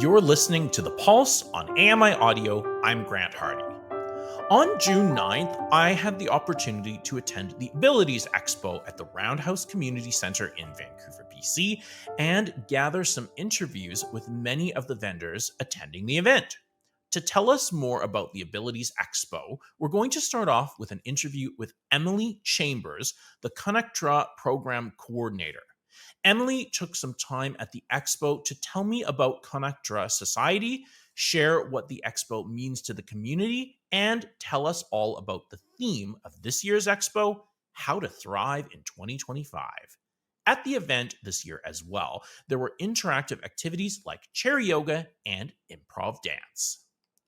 You're listening to The Pulse on AMI Audio. I'm Grant Hardy. On June 9th, I had the opportunity to attend the Abilities Expo at the Roundhouse Community Centre in Vancouver, BC, and gather some interviews with many of the vendors attending the event. To tell us more about the Abilities Expo, we're going to start off with an interview with Emily Chambers, the Connectra Program Coordinator. Emily took some time at the expo to tell me about Connectra Society, share what the expo means to the community, and tell us all about the theme of this year's expo, how to thrive in 2025. At the event this year as well, there were interactive activities like chair yoga and improv dance.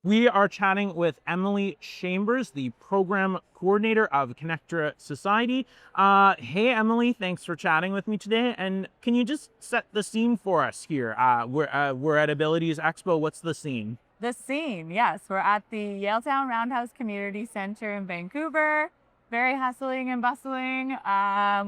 We are chatting with Emily Chambers, the program coordinator of Connectra Society. Hey, Emily, thanks for chatting with me today. And can you just set the scene for us here? We're at Abilities Expo. What's the scene? The scene, yes. We're at the Yaletown Roundhouse Community Centre in Vancouver. Very hustling and bustling.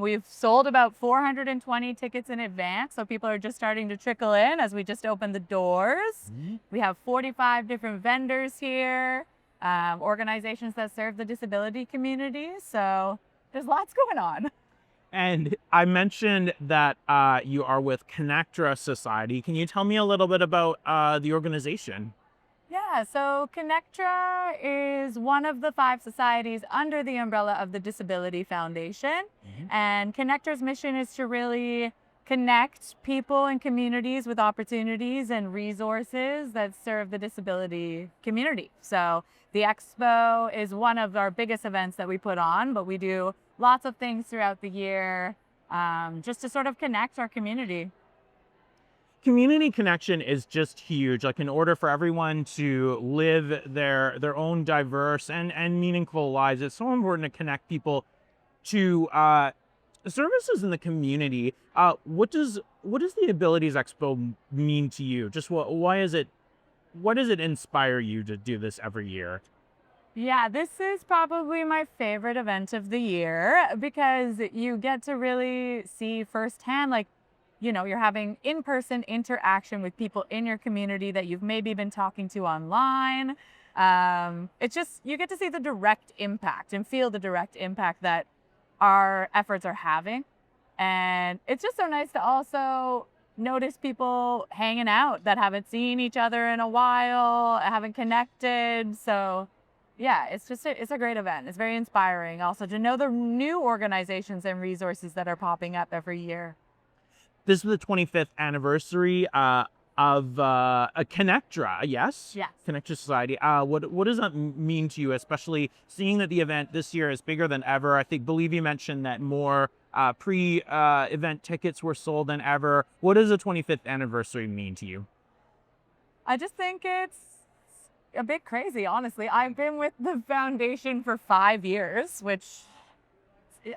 We've sold about 420 tickets in advance, so people are just starting to trickle in as we just opened the doors. We have 45 different vendors here, organizations that serve the disability community, so there's lots going on. And I mentioned that you are with Connectra Society. Can you tell me a little bit about the organization? Yeah, so Connectra is one of the 5 societies under the umbrella of the Disability Foundation. And Connectra's mission is to really connect people and communities with opportunities and resources that serve the disability community. So the expo is one of our biggest events that we put on, but we do lots of things throughout the year just to sort of connect our community. Community connection is just huge. Like, in order for everyone to live their own diverse and meaningful lives, it's so important to connect people to services in the community. What does the Abilities Expo mean to you? Just what does it inspire you to do this every year? Yeah, this is probably my favorite event of the year because you get to really see firsthand, like, you're having in-person interaction with people in your community that you've maybe been talking to online. It's just, you get to see the direct impact and feel the direct impact that our efforts are having. And it's just so nice to also notice people hanging out that haven't seen each other in a while, haven't connected. So yeah, it's a great event. It's very inspiring also to know the new organizations and resources that are popping up every year. This is the 25th anniversary of Connectra, yes? Yes. Connectra Society. What does that mean to you, especially seeing that the event this year is bigger than ever? Believe you mentioned that more pre-event tickets were sold than ever. What does the 25th anniversary mean to you? I just think it's a bit crazy, honestly. I've been with the foundation for 5 years, which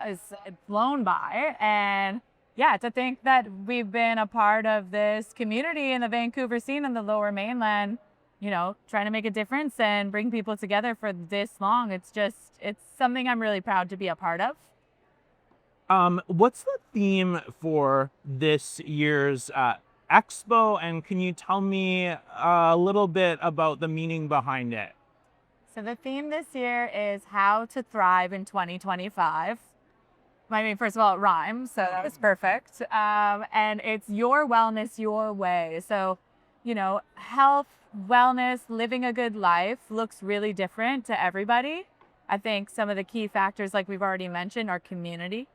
is blown by. And yeah, to think that we've been a part of this community in the Vancouver scene in the Lower Mainland, trying to make a difference and bring people together for this long. It's something I'm really proud to be a part of. What's the theme for this year's expo, and can you tell me a little bit about the meaning behind it? So the theme this year is how to thrive in 2025. I mean, first of all, it rhymes, so that was perfect. And it's your wellness, your way. So, health, wellness, living a good life looks really different to everybody. I think some of the key factors, like we've already mentioned, are community.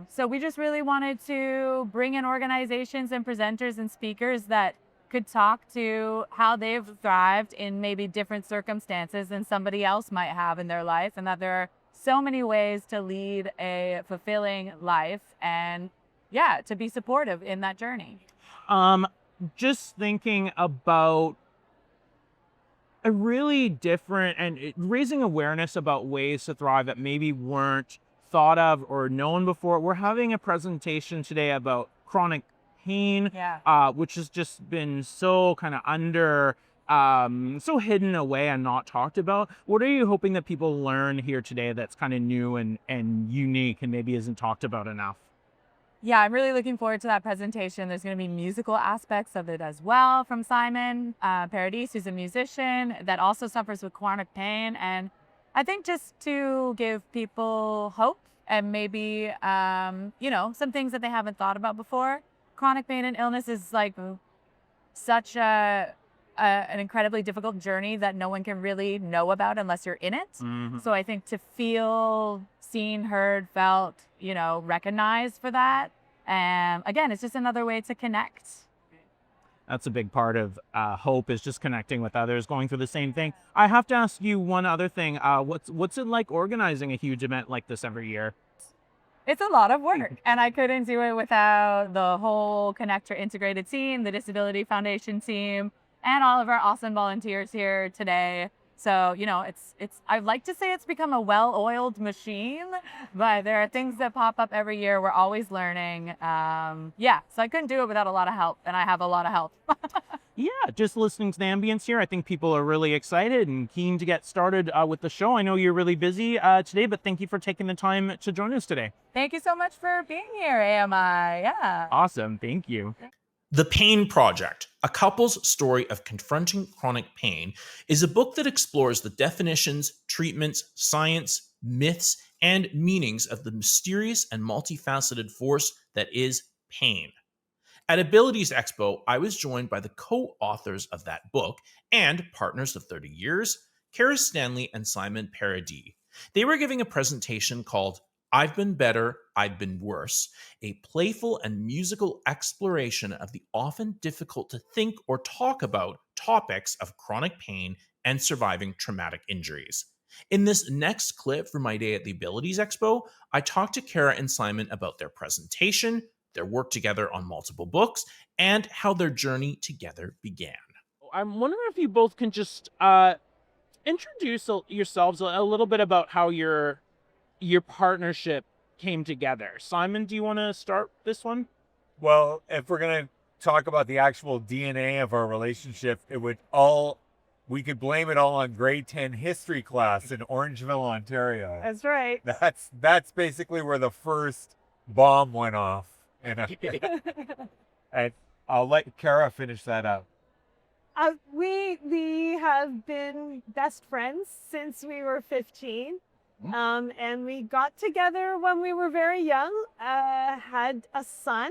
So we just really wanted to bring in organizations and presenters and speakers that could talk to how they've thrived in maybe different circumstances than somebody else might have in their life, and that there are so many ways to lead a fulfilling life and to be supportive in that journey. Just thinking about a really different and raising awareness about ways to thrive that maybe weren't thought of or known before. We're having a presentation today about chronic pain, which has just been so kind of so hidden away and not talked about. What are you hoping that people learn here today that's kind of new and unique and maybe isn't talked about enough? Yeah, I'm really looking forward to that presentation. There's going to be musical aspects of it as well from Simon Paradis, who's a musician that also suffers with chronic pain. And I think just to give people hope and maybe, some things that they haven't thought about before. Chronic pain and illness is like such an incredibly difficult journey that no one can really know about unless you're in it. Mm-hmm. So I think to feel seen, heard, felt, recognized for that. And again, it's just another way to connect. That's a big part of hope, is just connecting with others going through the same thing. I have to ask you one other thing. What's it like organizing a huge event like this every year? It's a lot of work, and I couldn't do it without the whole Connectra integrated team, the Disability Foundation team, and all of our awesome volunteers here today. So, I'd like to say it's become a well-oiled machine, but there are things that pop up every year. We're always learning. So I couldn't do it without a lot of help, and I have a lot of help. Yeah, just listening to the ambience here, I think people are really excited and keen to get started with the show. I know you're really busy today, but thank you for taking the time to join us today. Thank you so much for being here, AMI. Yeah. Awesome. Thank you. The Pain Project, a couple's story of confronting chronic pain, is a book that explores the definitions, treatments, science, myths, and meanings of the mysterious and multifaceted force that is pain. At Abilities Expo, I was joined by the co-authors of that book and partners of 30 years, Stanley and Simon Paradis. They were giving a presentation called I've Been Better, I've Been Worse, a playful and musical exploration of the often difficult to think or talk about topics of chronic pain and surviving traumatic injuries. In this next clip from my day at the Abilities Expo, I talked to Kara and Simon about their presentation, their work together on multiple books, and how their journey together began. I'm wondering if you both can just introduce yourselves a little bit about how your partnership came together. Simon, do you want to start this one? Well, if we're going to talk about the actual DNA of our relationship, we could blame it all on grade 10 history class in Orangeville, Ontario. That's right. That's basically where the first bomb went off. And I'll let Kara finish that up. We have been best friends since we were 15. And we got together when we were very young, had a son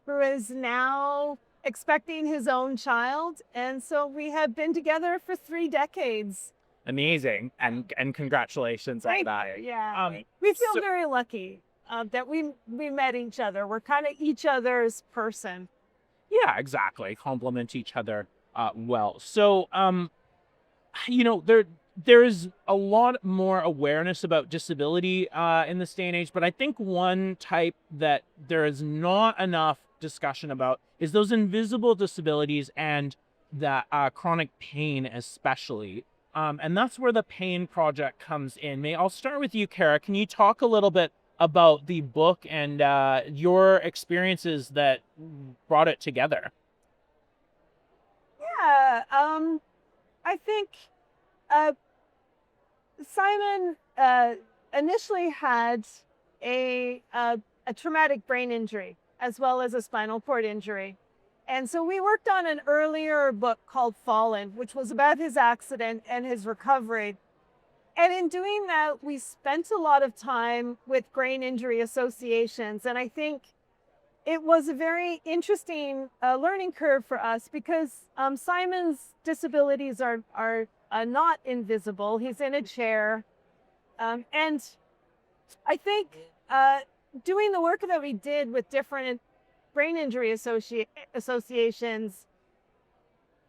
who is now expecting his own child. And so we have been together for 3 decades. Amazing. And congratulations on that. Yeah. We feel very lucky that we met each other. We're kind of each other's person. Yeah, exactly. Complement each other well. So, there's a lot more awareness about disability in this day and age, but I think one type that there is not enough discussion about is those invisible disabilities and that chronic pain especially. And that's where the Pain Project comes in. I'll start with you, Kara. Can you talk a little bit about the book and your experiences that brought it together? Yeah, I think Simon initially had a traumatic brain injury as well as a spinal cord injury. And so we worked on an earlier book called Fallen, which was about his accident and his recovery. And in doing that, we spent a lot of time with brain injury associations. And I think it was a very interesting learning curve for us because Simon's disabilities are not invisible. He's in a chair. And I think doing the work that we did with different brain injury associations,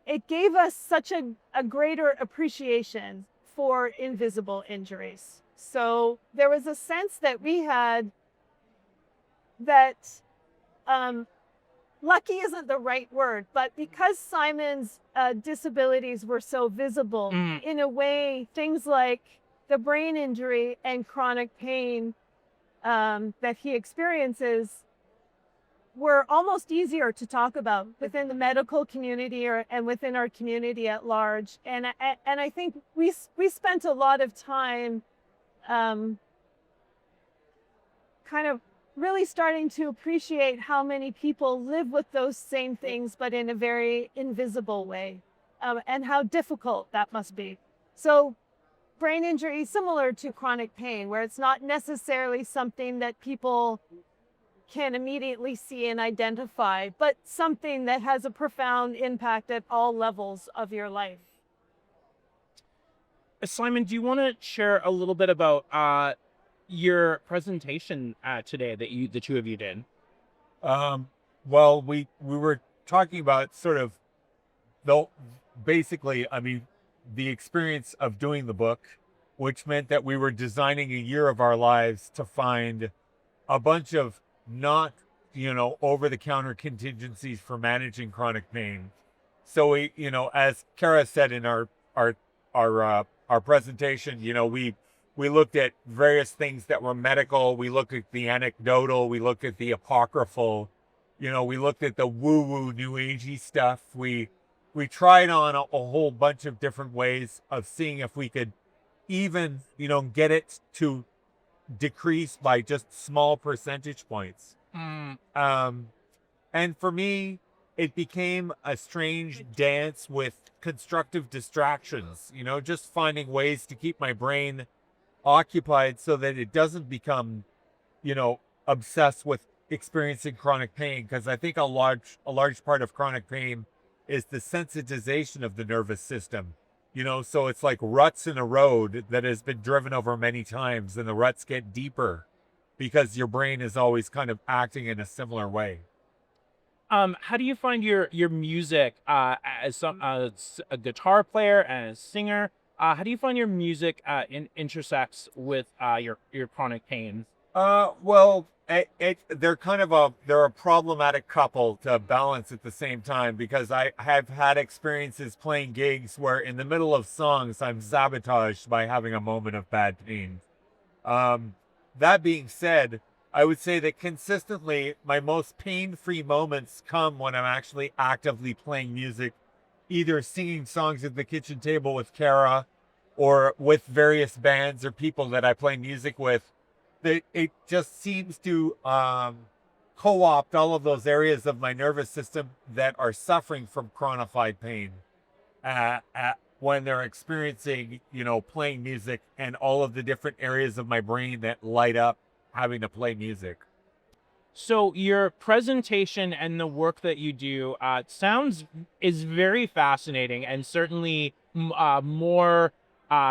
it gave us such a greater appreciation for invisible injuries. So there was a sense that we had that lucky isn't the right word, but because Simon's disabilities were so visible, in a way, things like the brain injury and chronic pain that he experiences were almost easier to talk about within the medical community and within our community at large. And I think we spent a lot of time kind of really starting to appreciate how many people live with those same things, but in a very invisible way, and how difficult that must be. So brain injury is similar to chronic pain, where it's not necessarily something that people can immediately see and identify, but something that has a profound impact at all levels of your life. Simon, do you want to share a little bit about your presentation today that the two of you did? Well, we were talking about sort of basically, I mean, the experience of doing the book, which meant that we were designing a year of our lives to find a bunch of not, over-the-counter contingencies for managing chronic pain. So we, as Kara said in our presentation, we looked at various things that were medical. We looked at the anecdotal. We looked at the apocryphal. We looked at the woo-woo new agey stuff. We tried on a whole bunch of different ways of seeing if we could even, get it to decrease by just small percentage points. And for me, it became a strange dance with constructive distractions, just finding ways to keep my brain occupied so that it doesn't become, obsessed with experiencing chronic pain. Because I think a large part of chronic pain is the sensitization of the nervous system. So it's like ruts in a road that has been driven over many times, and the ruts get deeper because your brain is always kind of acting in a similar way. How do you find your music as a guitar player and a singer? How do you find your music intersects with your chronic pains? Well, they're a problematic couple to balance at the same time, because I have had experiences playing gigs where in the middle of songs I'm sabotaged by having a moment of bad pain. That being said, I would say that consistently my most pain-free moments come when I'm actually actively playing music, either singing songs at the kitchen table with Kara or with various bands or people that I play music with. It just seems to co-opt all of those areas of my nervous system that are suffering from chronified pain when they're experiencing, playing music, and all of the different areas of my brain that light up having to play music. So your presentation and the work that you do is very fascinating, and certainly more.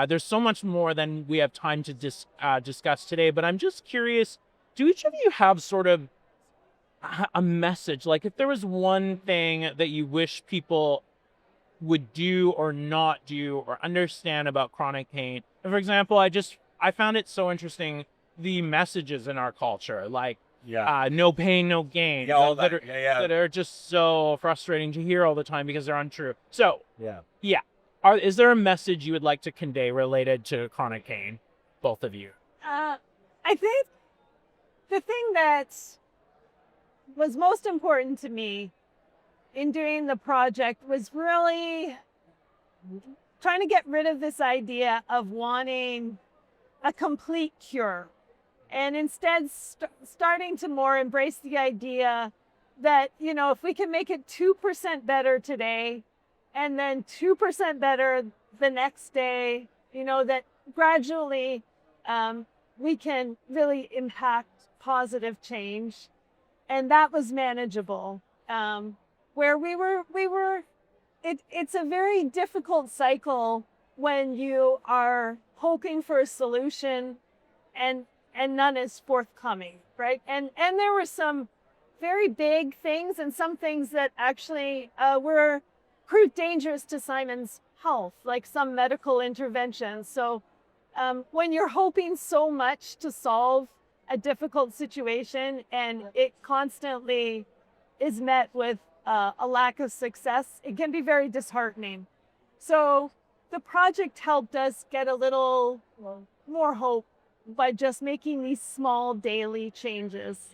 There's so much more than we have time to discuss today. But I'm just curious: do each of you have sort of a message? Like, if there was one thing that you wish people would do or not do or understand about chronic pain. And for example, I found it so interesting, the messages in our culture, like no pain, no gain, that are just so frustrating to hear all the time because they're untrue. So is there a message you would like to convey related to chronic pain, both of you? I think the thing that was most important to me in doing the project was really trying to get rid of this idea of wanting a complete cure, and instead starting to more embrace the idea that, if we can make it 2% better today and then 2% better the next day, that gradually we can really impact positive change. And that was manageable. Where it's a very difficult cycle when you are hoping for a solution and none is forthcoming, right? And there were some very big things and some things that actually proved dangerous to Simon's health, like some medical interventions. So when you're hoping so much to solve a difficult situation and it constantly is met with a lack of success, it can be very disheartening. So the project helped us get a little more hope by just making these small daily changes.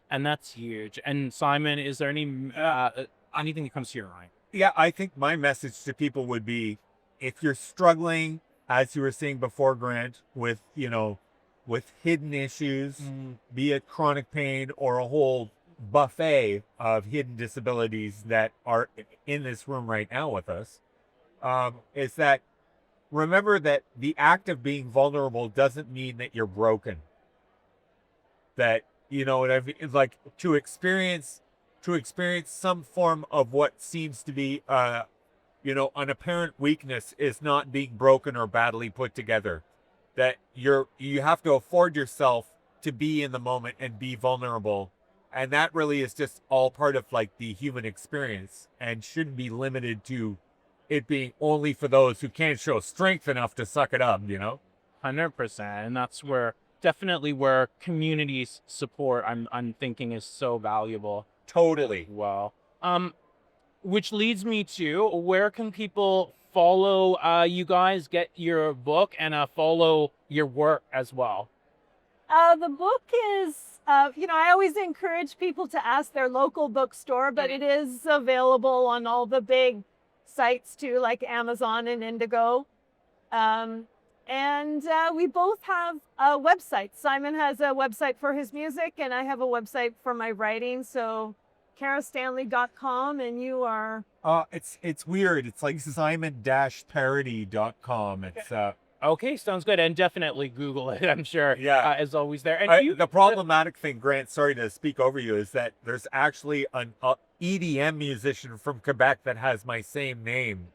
And that's huge. And Simon, is there anything that comes to your mind? Yeah, I think my message to people would be, if you're struggling, as you were saying before, Grant, with, with hidden issues, be it chronic pain or a whole buffet of hidden disabilities that are in this room right now with us, is that remember that the act of being vulnerable doesn't mean that you're broken. That, you know what I mean? Like to experience some form of what seems to be, an apparent weakness is not being broken or badly put together. That you have to afford yourself to be in the moment and be vulnerable. And that really is just all part of like the human experience and shouldn't be limited to it being only for those who can't show strength enough to suck it up, 100%. And that's definitely where communities support, I'm thinking, is so valuable. Totally. Well, which leads me to, where can people follow you guys, get your book, and follow your work as well? The book is, I always encourage people to ask their local bookstore, but it is available on all the big sites too, like Amazon and Indigo. And we both have a website. Simon has a website for his music, and I have a website for my writing. So karastanley.com, and you are... It's weird. It's like simon-parody.com. It's Okay, sounds good. And definitely Google it, I'm sure. Yeah. Is always there. And the problematic thing, Grant, sorry to speak over you, is that there's actually an EDM musician from Quebec that has my same name.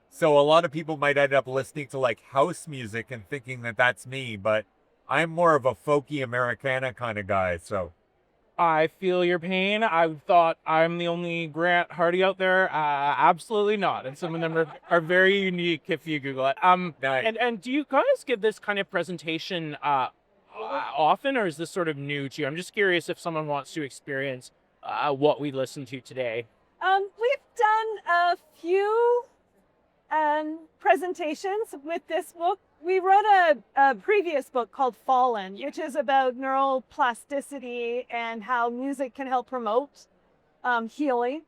So a lot of people might end up listening to like house music and thinking that that's me, but I'm more of a folky Americana kind of guy, so... I feel your pain. I thought I'm the only Grant Hardy out there. Absolutely not. And some of them are very unique if you Google it. Nice. And do you guys give this kind of presentation often, or is this sort of new to you? I'm just curious if someone wants to experience what we listened to today. We've done a few presentations with this book. We wrote a previous book called Fallen, which is about neuroplasticity and how music can help promote healing.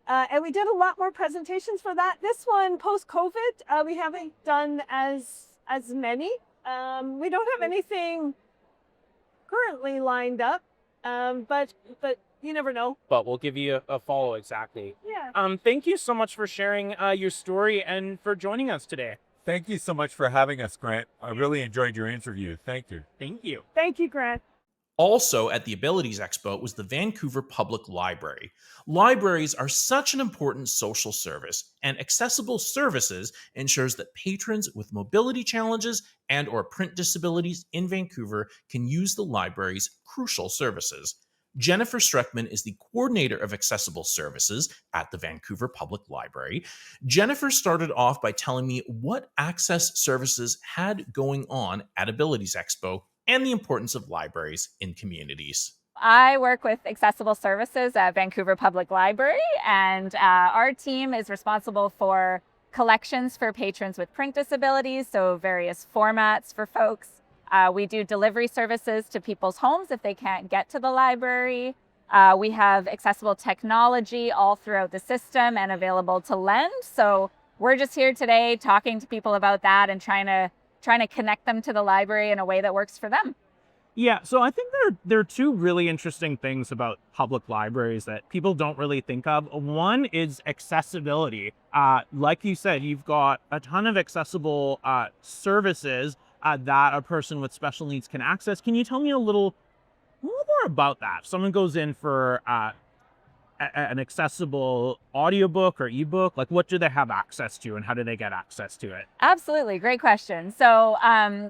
And we did a lot more presentations for that. This one, post-COVID, we haven't done as many. We don't have anything currently lined up, but you never know. But we'll give you a follow, exactly. Yeah. Thank you so much for sharing your story and for joining us today. Thank you so much for having us, Grant. I really enjoyed your interview. Thank you. Thank you. Thank you, Grant. Also at the Abilities Expo was the Vancouver Public Library. Libraries are such an important social service, and accessible services ensures that patrons with mobility challenges and/or print disabilities in Vancouver can use the library's crucial services. Jennifer Streckmann is the coordinator of accessible services at the Vancouver Public Library. Jennifer started off by telling me what access services had going on at Abilities Expo and the importance of libraries in communities. I work with accessible services at Vancouver Public Library, and our team is responsible for collections for patrons with print disabilities, so various formats for folks. We do delivery services to people's homes if they can't get to the library. We have accessible technology all throughout the system and available to lend. So we're just here today talking to people about that and trying to connect them to the library in a way that works for them. Yeah, so I think there are two really interesting things about public libraries that people don't really think of. One is accessibility. Like you said, you've got a ton of accessible services that a person with special needs can access. Can you tell me a little more about that? If someone goes in for an accessible audiobook or ebook, like what do they have access to and how do they get access to it? Absolutely, great question. So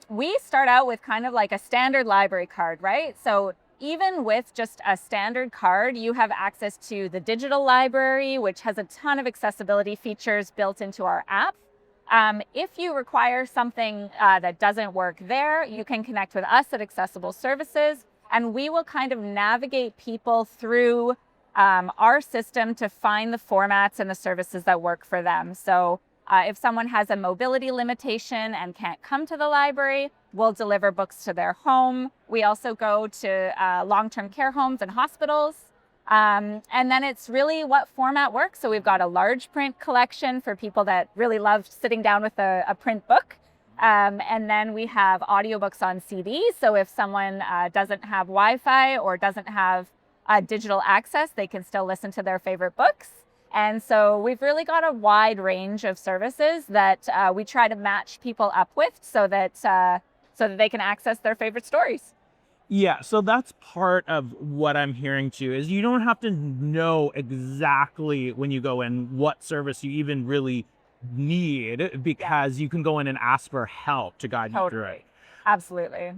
we start out with kind of like a standard library card, right? So even with just a standard card, you have access to the digital library, which has a ton of accessibility features built into our app. If you require something that doesn't work there, you can connect with us at Accessible Services, and we will kind of navigate people through our system to find the formats and the services that work for them. So if someone has a mobility limitation and can't come to the library, we'll deliver books to their home. We also go to long-term care homes and hospitals. And then it's really what format works. So we've got a large print collection for people that really love sitting down with a print book. And then we have audiobooks on CD. So if someone doesn't have Wi-Fi or doesn't have digital access, they can still listen to their favorite books. And so we've really got a wide range of services that we try to match people up with so that they can access their favorite stories. Yeah, so that's part of what I'm hearing too, is you don't have to know exactly when you go in what service you even really need, because you can go in and ask for help to guide you through it. Absolutely.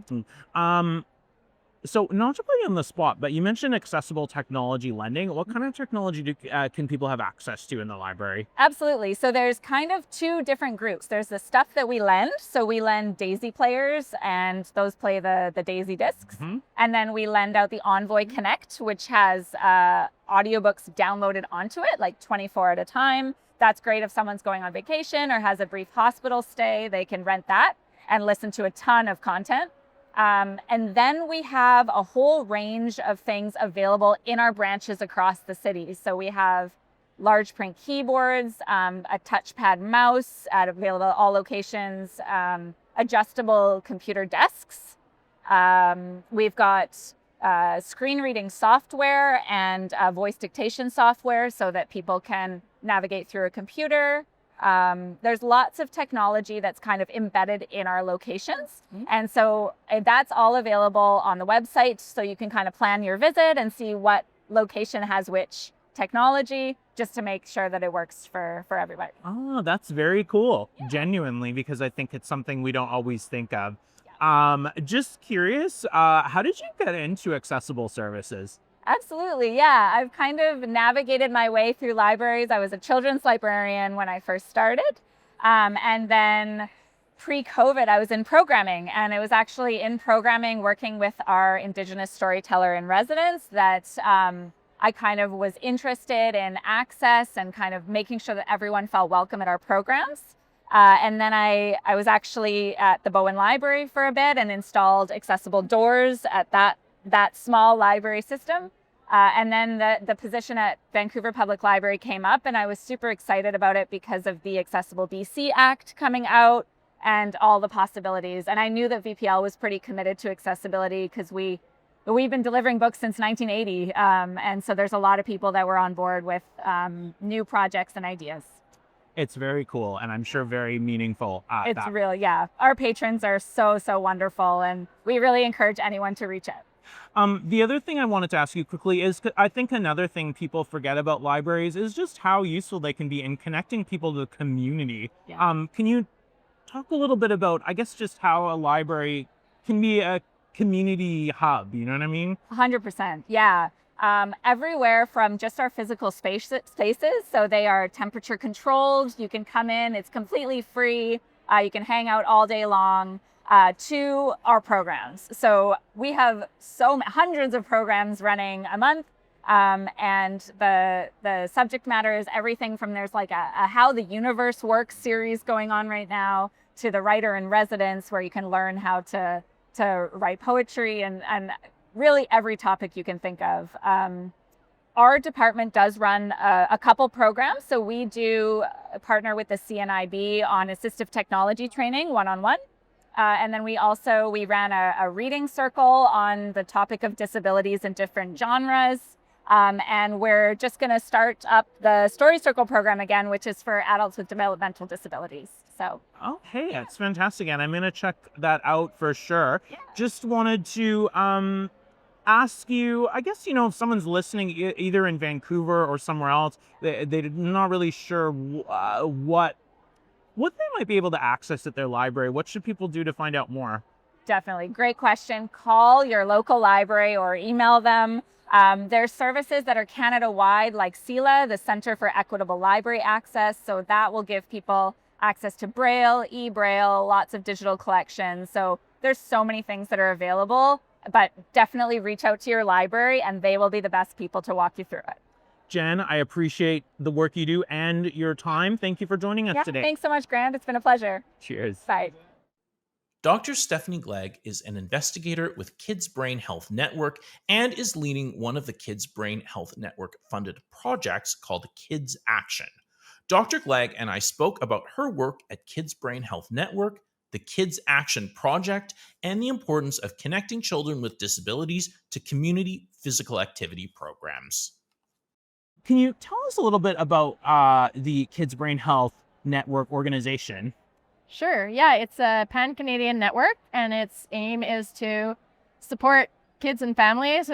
So not to put you on the spot, but you mentioned accessible technology lending. What kind of technology can people have access to in the library? Absolutely. So there's kind of two different groups. There's the stuff that we lend. So we lend Daisy players, and those play the Daisy discs. And then we lend out the Envoy Connect, which has audiobooks downloaded onto it, like 24 at a time. That's great if someone's going on vacation or has a brief hospital stay. They can rent that and listen to a ton of content. And then we have a whole range of things available in our branches across the city. So we have large print keyboards, a touchpad mouse available at all locations, adjustable computer desks. We've got screen reading software and voice dictation software so that people can navigate through a computer. There's lots of technology that's kind of embedded in our locations. And so that's all available on the website. So you can kind of plan your visit and see what location has which technology, just to make sure that it works for everybody. Oh, that's very cool. Genuinely, because I think it's something we don't always think of. Just curious, how did you get into accessible services? Absolutely, yeah. I've kind of navigated my way through libraries. I was a children's librarian when I first started. And then pre-COVID, I was in programming. And it was actually in programming, working with our Indigenous storyteller in residence, that I kind of was interested in access and kind of making sure that everyone felt welcome at our programs. And then I was actually at the Bowen Library for a bit and installed accessible doors at that small library system. And then the position at Vancouver Public Library came up, and I was super excited about it because of the Accessible BC Act coming out and all the possibilities. And I knew that VPL was pretty committed to accessibility because we've been delivering books since 1980. And so there's a lot of people that were on board with new projects and ideas. It's very cool, and I'm sure very meaningful. It's real, yeah. Our patrons are so wonderful, and we really encourage anyone to reach out. The other thing I wanted to ask you quickly is, I think another thing people forget about libraries is just how useful they can be in connecting people to the community. Yeah. Can you talk a little bit about, I guess, just how a library can be a community hub? You know what I mean? 100%, yeah. Everywhere from just our physical spaces, so they are temperature controlled. You can come in, it's completely free. You can hang out all day long. To our programs. So we have hundreds of programs running a month, and the subject matter is everything from, there's like a How the Universe Works series going on right now, to the Writer in Residence, where you can learn how to write poetry, and really every topic you can think of. Our department does run a couple programs. So we do partner with the CNIB on assistive technology training, one-on-one. And then we ran a reading circle on the topic of disabilities in different genres. And we're just going to start up the Story Circle program again, which is for adults with developmental disabilities. So. Okay, that's fantastic. And I'm going to check that out for sure. Yeah. Just wanted to ask you, I guess, if someone's listening either in Vancouver or somewhere else, they're not really sure what they might be able to access at their library. What should people do to find out more? Definitely. Great question. Call your local library or email them. There's services that are Canada-wide, like CELA, the Centre for Equitable Library Access. So that will give people access to Braille, e-Braille, lots of digital collections. So there's so many things that are available, but definitely reach out to your library and they will be the best people to walk you through it. Jen, I appreciate the work you do and your time. Thank you for joining us today. Thanks so much, Grant. It's been a pleasure. Cheers. Bye. Dr. Stephanie Glegg is an investigator with Kids Brain Health Network and is leading one of the Kids Brain Health Network funded projects called KidsAction. Dr. Glegg and I spoke about her work at Kids Brain Health Network, the KidsAction project, and the importance of connecting children with disabilities to community physical activity programs. Can you tell us a little bit about the Kids Brain Health Network organization? Sure. Yeah, it's a pan-Canadian network, and its aim is to support kids and families,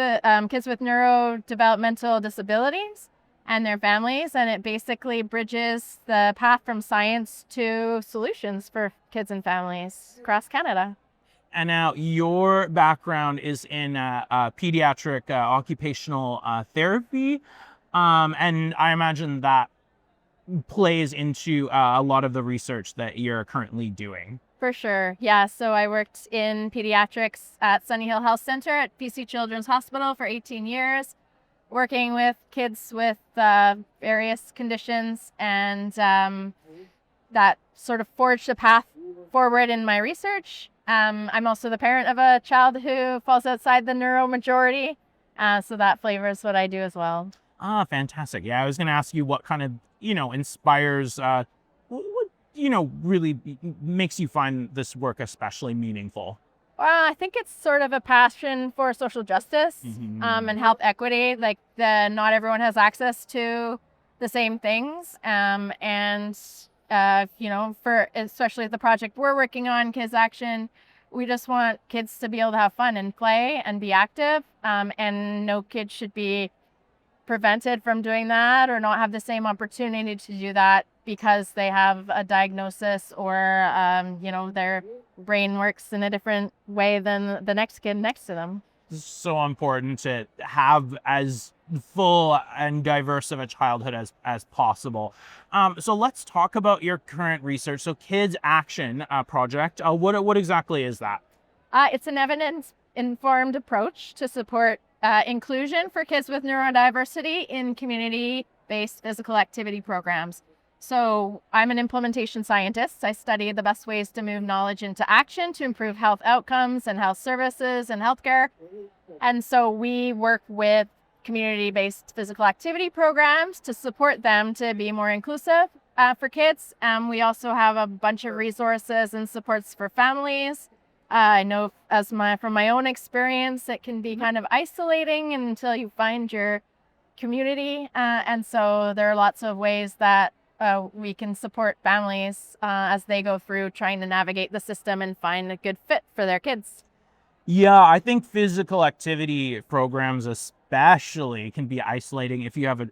kids with neurodevelopmental disabilities and their families. And it basically bridges the path from science to solutions for kids and families across Canada. And now your background is in pediatric occupational therapy. And I imagine that plays into a lot of the research that you're currently doing. For sure. Yeah. So I worked in pediatrics at Sunny Hill Health Center at BC Children's Hospital for 18 years, working with kids with various conditions. And that sort of forged a path forward in my research. I'm also the parent of a child who falls outside the neuro majority. So that flavors what I do as well. Ah, fantastic. Yeah, I was going to ask you what kind of, inspires, what really makes you find this work especially meaningful? Well, I think it's sort of a passion for social justice and health equity. Like not everyone has access to the same things. For especially the project we're working on, KidsAction, we just want kids to be able to have fun and play and be active. And no kid should be prevented from doing that or not have the same opportunity to do that because they have a diagnosis or their brain works in a different way than the next kid next to them. It's so important to have as full and diverse of a childhood as possible. So let's talk about your current research. So KidsAction project, what exactly is that? It's an evidence-informed approach to support inclusion for kids with neurodiversity in community-based physical activity programs. So I'm an implementation scientist. I study the best ways to move knowledge into action to improve health outcomes and health services and healthcare. And so we work with community-based physical activity programs to support them to be more inclusive for kids. We also have a bunch of resources and supports for families. I know from my own experience, it can be kind of isolating until you find your community. And so there are lots of ways that we can support families as they go through trying to navigate the system and find a good fit for their kids. Yeah, I think physical activity programs especially can be isolating if you have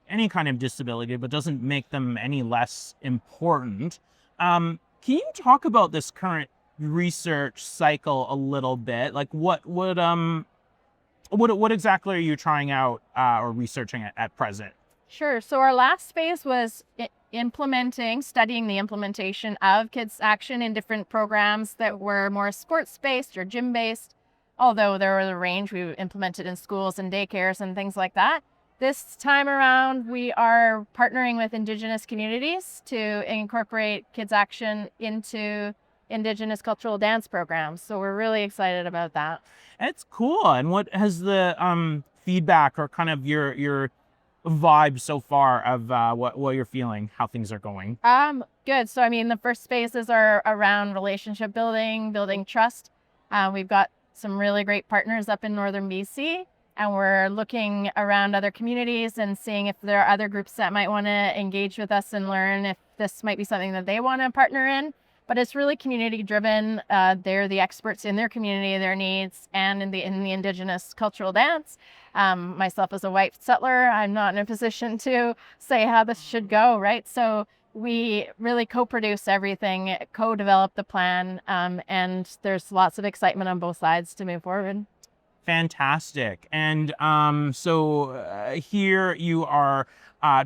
any kind of disability, but doesn't make them any less important. Can you talk about this current research cycle a little bit? Like what exactly are you trying out or researching at present? Sure. So our last phase was studying the implementation of KidsAction in different programs that were more sports-based or gym-based, although there was a range we implemented in schools and daycares and things like that. This time around, we are partnering with Indigenous communities to incorporate KidsAction into Indigenous cultural dance programs. So we're really excited about that. It's cool. And what has the feedback or kind of your vibe so far of what you're feeling, how things are going? Good. So, the first phases are around relationship building trust. We've got some really great partners up in northern BC, and we're looking around other communities and seeing if there are other groups that might want to engage with us and learn if this might be something that they want to partner in. But it's really community driven. They're the experts in their community, their needs, and in the Indigenous cultural dance. Myself as a white settler, I'm not in a position to say how this should go, right? So we really co-produce everything, co-develop the plan, and there's lots of excitement on both sides to move forward. Fantastic. And so here you are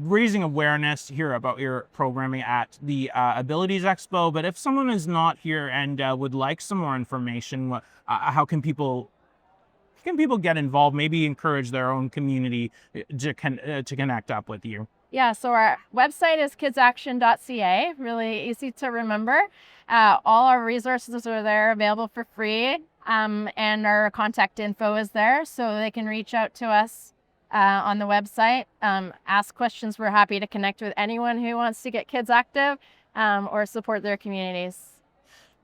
raising awareness here about your programming at the Abilities Expo. But if someone is not here and would like some more information, how can people get involved? Maybe encourage their own community to connect up with you. Yeah, so our website is kidsaction.ca, really easy to remember. All our resources are there, available for free, and our contact info is there, so they can reach out to us on the website, ask questions. We're happy to connect with anyone who wants to get kids active or support their communities.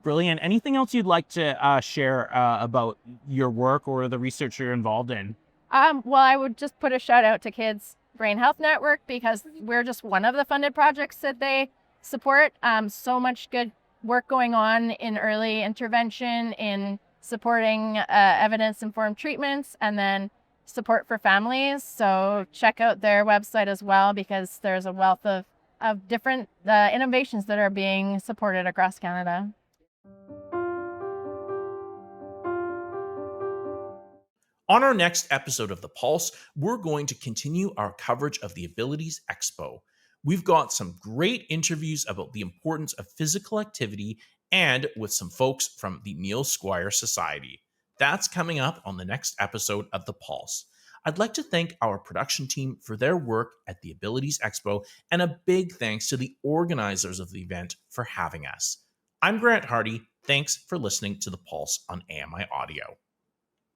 brilliant. Anything else you'd like to share about your work or the research you're involved in? Well, I would just put a shout out to Kids Brain Health Network, because we're just one of the funded projects that they support. So much good work going on in early intervention, in supporting evidence-informed treatments, and then support for families. So check out their website as well, because there's a wealth of different innovations that are being supported across Canada. On our next episode of The Pulse, we're going to continue our coverage of the Abilities Expo. We've got some great interviews about the importance of physical activity and with some folks from the Neil Squire Society. That's coming up on the next episode of The Pulse. I'd like to thank our production team for their work at the Abilities Expo, and a big thanks to the organizers of the event for having us. I'm Grant Hardy. Thanks for listening to The Pulse on AMI Audio.